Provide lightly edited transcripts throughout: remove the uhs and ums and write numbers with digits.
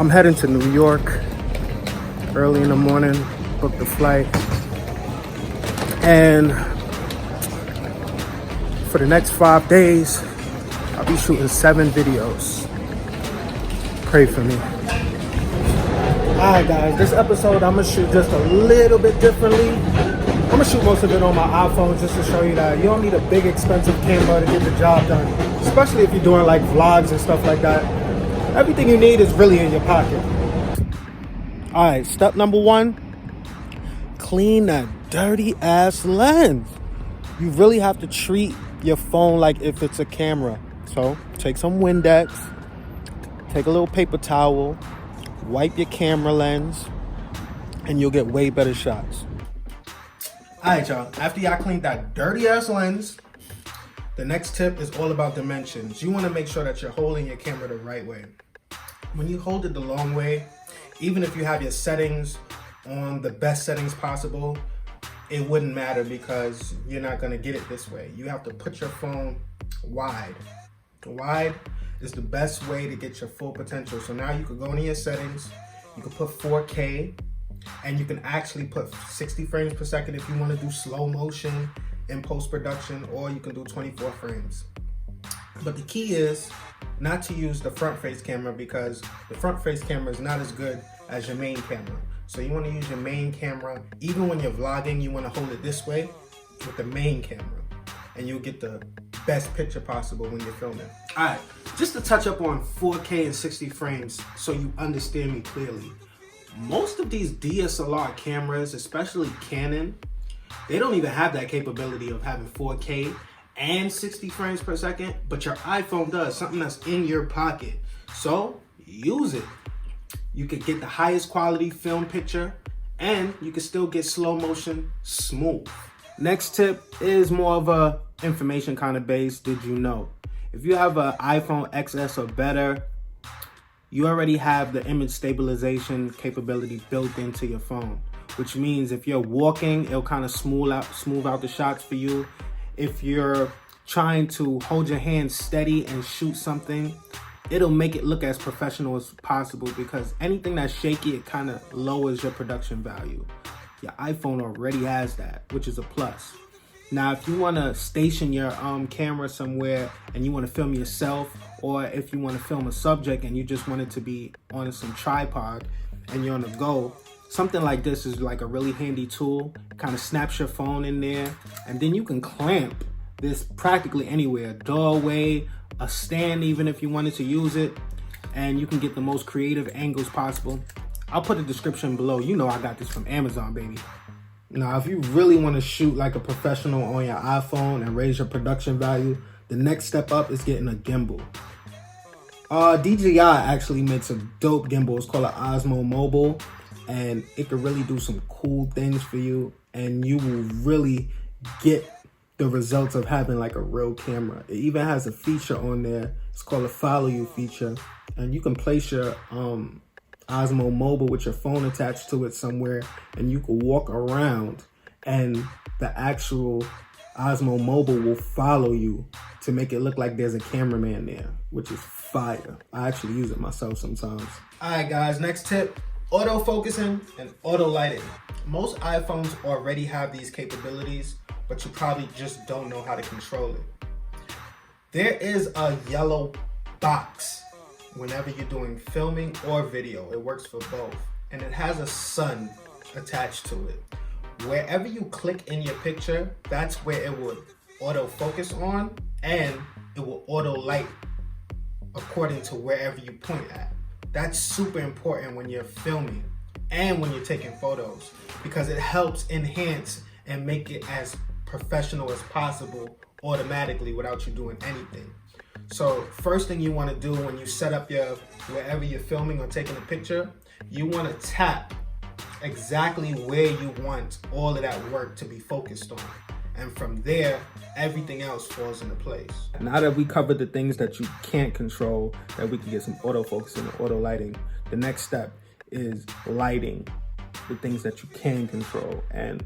I'm heading to New York early in the morning, booked the flight. And for the next 5 days, I'll be shooting 7 videos. Pray for me. Alright guys, this episode I'm gonna shoot just a little bit differently. I'm gonna shoot most of it on my iPhone just to show you that you don't need a big expensive camera to get the job done. Especially if you're doing like vlogs and stuff like that. Everything you need is really in your pocket. Alright, step number 1, clean that dirty ass lens. You really have to treat your phone like if it's a camera. So take some Windex, take a little paper towel, wipe your camera lens, and you'll get way better shots. Alright y'all, after y'all cleaned that dirty ass lens, the next tip is all about dimensions. You want to make sure that you're holding your camera the right way. When you hold it the long way, even if you have your settings on the best settings possible, it wouldn't matter because you're not going to get it this way. You have to put your phone wide. Wide is the best way to get your full potential. So now you could go into your settings, you could put 4K, and you can actually put 60 frames per second if you want to do slow motion in post-production, or you can do 24 frames. But the key is not to use the front-face camera because the front-face camera is not as good as your main camera. So you want to use your main camera. Even when you're vlogging, you want to hold it this way with the main camera, and you'll get the best picture possible when you're filming. All right, just to touch up on 4K and 60 frames so you understand me clearly. Most of these DSLR cameras, especially Canon, they don't even have that capability of having 4K and 60 frames per second, but your iPhone does, something that's in your pocket. So use it. You could get the highest quality film picture, and you can still get slow motion smooth. Next tip is more of a information kind of base. Did you know? If you have an iPhone XS or better, you already have the image stabilization capability built into your phone, which means if you're walking, it'll kind of smooth out the shots for you. If you're trying to hold your hand steady and shoot something, it'll make it look as professional as possible because anything that's shaky, it kind of lowers your production value. Your iPhone already has that, which is a plus. Now, if you want to station your camera somewhere and you want to film yourself, or if you want to film a subject and you just want it to be on some tripod and you're on the go, something like this is like a really handy tool. It kind of snaps your phone in there, and then you can clamp this practically anywhere, a doorway, a stand, even if you wanted to use it, and you can get the most creative angles possible. I'll put a description below. You know I got this from Amazon, baby. Now, if you really want to shoot like a professional on your iPhone and raise your production value, the next step up is getting a gimbal. DJI actually makes a dope gimbal. It's called an Osmo Mobile, and it can really do some cool things for you, and you will really get the results of having like a real camera. It even has a feature on there. It's called a follow you feature, and you can place your Osmo Mobile with your phone attached to it somewhere, and you can walk around and the actual Osmo Mobile will follow you to make it look like there's a cameraman there, which is fire. I actually use it myself sometimes. All right guys, next tip, auto focusing and auto lighting. Most iPhones already have these capabilities, but you probably just don't know how to control it. There is a yellow box whenever you're doing filming or video. It works for both, and it has a sun attached to it. Wherever you click in your picture, that's where it would auto focus on, and it will auto light according to wherever you point at. That's super important when you're filming and when you're taking photos, because it helps enhance and make it as professional as possible automatically without you doing anything. So first thing you want to do when you set up your wherever you're filming or taking a picture, you want to tap exactly where you want all of that work to be focused on. And from there, everything else falls into place. Now that we covered the things that you can't control, that we can get some autofocus and auto lighting, the next step is lighting the things that you can control. And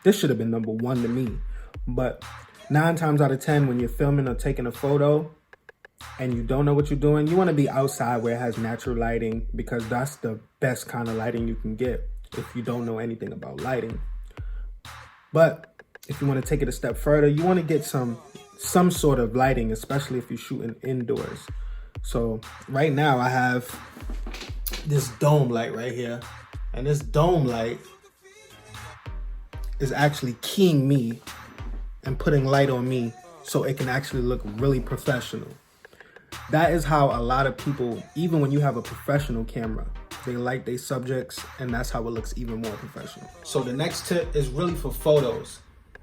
this should have been #1 to me. But 9 times out of 10, when you're filming or taking a photo, and you don't know what you're doing, you want to be outside where it has natural lighting, because that's the best kind of lighting you can get if you don't know anything about lighting. But if you want to take it a step further, you want to get some sort of lighting, especially if you're shooting indoors. So right now I have this dome light right here, and this dome light is actually keying me and putting light on me so it can actually look really professional. That is how a lot of people, even when you have a professional camera, they like their subjects, and that's how it looks even more professional. So the next tip is really for photos,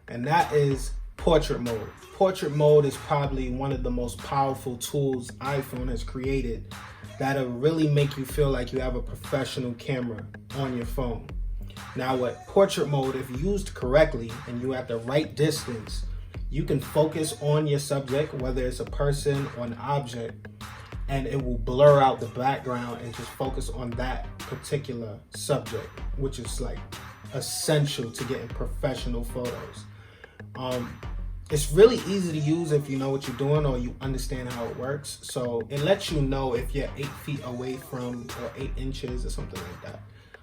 and that is portrait mode. Portrait mode is probably one of the most powerful tools iPhone has created that'll really make you feel like you have a professional camera on your phone. Now with portrait mode, if used correctly and you're at the right distance, you can focus on your subject, whether it's a person or an object, and it will blur out the background and just focus on that particular subject, which is like essential to getting professional photos. It's really easy to use if you know what you're doing or you understand how it works. So it lets you know if you're 8 feet away from, or 8 inches or something like that,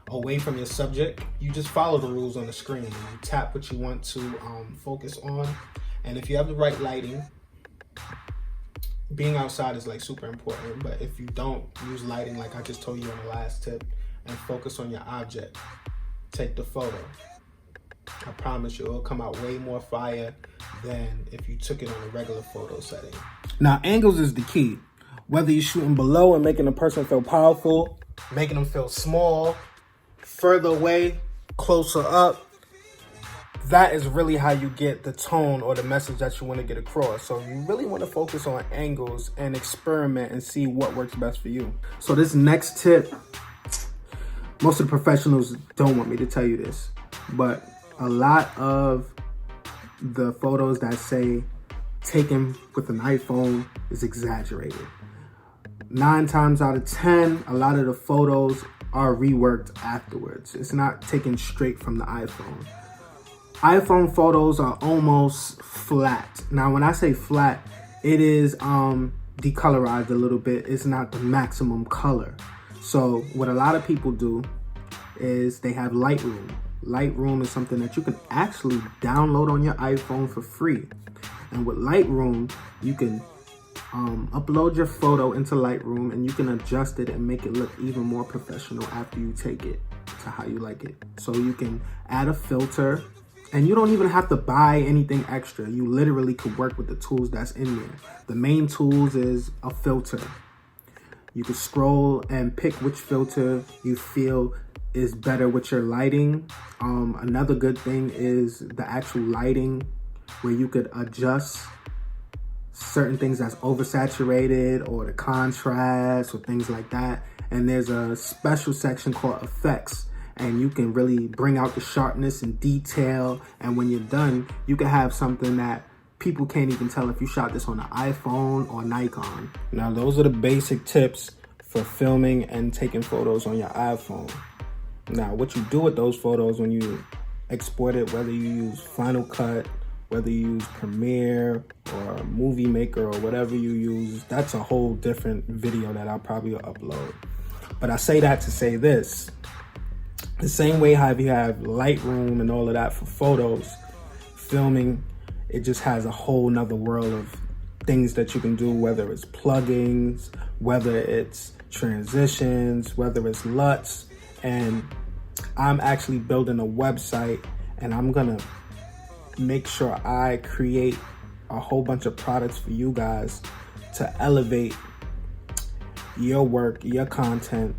away from your subject. You just follow the rules on the screen and you tap what you want to focus on. And if you have the right lighting, being outside is like super important. But if you don't use lighting, like I just told you on the last tip, and focus on your object, take the photo, I promise you it'll come out way more fire than if you took it on a regular photo setting. Now, angles is the key. Whether you're shooting below and making a person feel powerful, making them feel small, further away, closer up, that is really how you get the tone or the message that you want to get across. So you really want to focus on angles and experiment and see what works best for you. So this next tip, most of the professionals don't want me to tell you this, but a lot of the photos that say taken with an iPhone is exaggerated. 9 times out of 10, a lot of the photos are reworked afterwards. It's not taken straight from the iPhone. iPhone photos are almost flat. Now, when I say flat, it is decolorized a little bit. It's not the maximum color. So what a lot of people do is they have Lightroom. Lightroom is something that you can actually download on your iPhone for free. And with Lightroom, you can upload your photo into Lightroom and you can adjust it and make it look even more professional after you take it to how you like it. So you can add a filter, and you don't even have to buy anything extra. You literally could work with the tools that's in there. The main tools is a filter. You can scroll and pick which filter you feel is better with your lighting. Another good thing is the actual lighting, where you could adjust certain things that's oversaturated or the contrast or things like that. And there's a special section called effects, and you can really bring out the sharpness and detail. And when you're done, you can have something that people can't even tell if you shot this on an iPhone or Nikon. Now, those are the basic tips for filming and taking photos on your iPhone. Now, what you do with those photos when you export it, whether you use Final Cut, whether you use Premiere or Movie Maker or whatever you use, that's a whole different video that I'll probably upload. But I say that to say this. The same way how you have Lightroom and all of that for photos, filming, it just has a whole nother world of things that you can do, whether it's plugins, whether it's transitions, whether it's LUTs. And I'm actually building a website, and I'm gonna make sure I create a whole bunch of products for you guys to elevate your work, your content,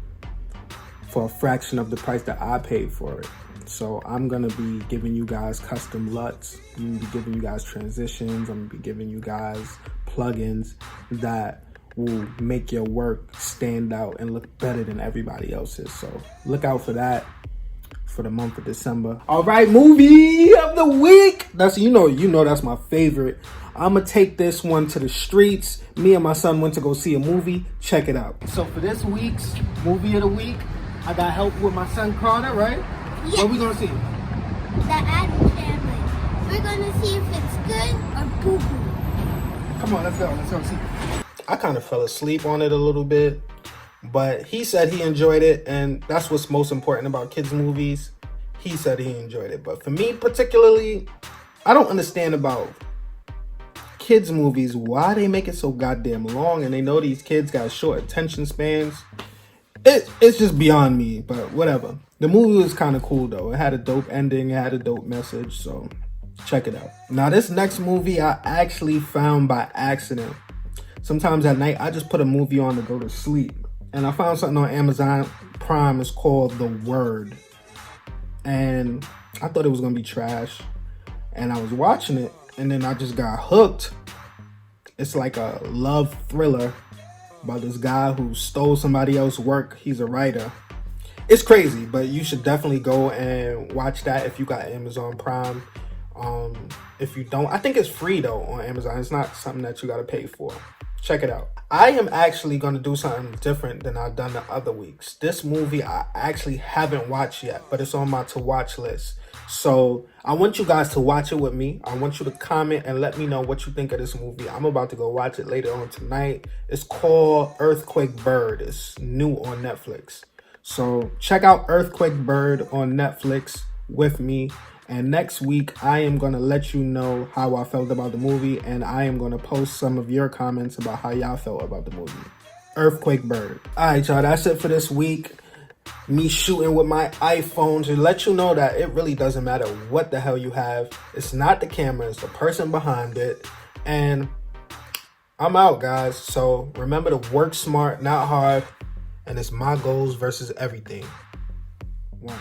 for a fraction of the price that I paid for it. So I'm gonna be giving you guys custom LUTs. I'm gonna be giving you guys transitions. I'm gonna be giving you guys plugins that will make your work stand out and look better than everybody else's. So look out for that for the month of December. All right, movie of the week. That's you know that's my favorite. I'm gonna take this one to the streets. Me and my son went to go see a movie. Check it out. So for this week's movie of the week, I got help with my son Carter, right? Yes. What are we gonna see? The Addams Family. We're gonna see if it's good or boo-boo. Come on, let's go see. I kind of fell asleep on it a little bit, but he said he enjoyed it, and that's what's most important about kids movies. He said he enjoyed it, but for me particularly, I don't understand about kids movies, why they make it so goddamn long, and they know these kids got short attention spans. It's just beyond me, but whatever. The movie was kind of cool though. It had a dope ending, it had a dope message, so check it out. Now this next movie I actually found by accident. Sometimes at night I just put a movie on to go to sleep, and I found something on Amazon Prime. It's called The Word, and I thought it was gonna be trash, and I was watching it, and then I just got hooked. It's like a love thriller about this guy who stole somebody else's work. He's a writer. It's crazy, but you should definitely go and watch that if you got Amazon Prime. If you don't, I think it's free though on Amazon. It's not something that you got to pay for. Check it out. I am actually going to do something different than I've done the other weeks. This movie I actually haven't watched yet, but it's on my to watch list. So I want you guys to watch it with me. I want you to comment and let me know what you think of this movie. I'm about to go watch it later on tonight. It's called Earthquake Bird. It's new on Netflix. So check out Earthquake Bird on Netflix with me. And next week, I am going to let you know how I felt about the movie. And I am going to post some of your comments about how y'all felt about the movie. Earthquake Bird. All right, y'all. That's it for this week. Me shooting with my iPhone to let you know that it really doesn't matter what the hell you have. It's not the camera, it's the person behind it. And I'm out, guys. So remember to work smart, not hard. And it's my goals versus everything. One.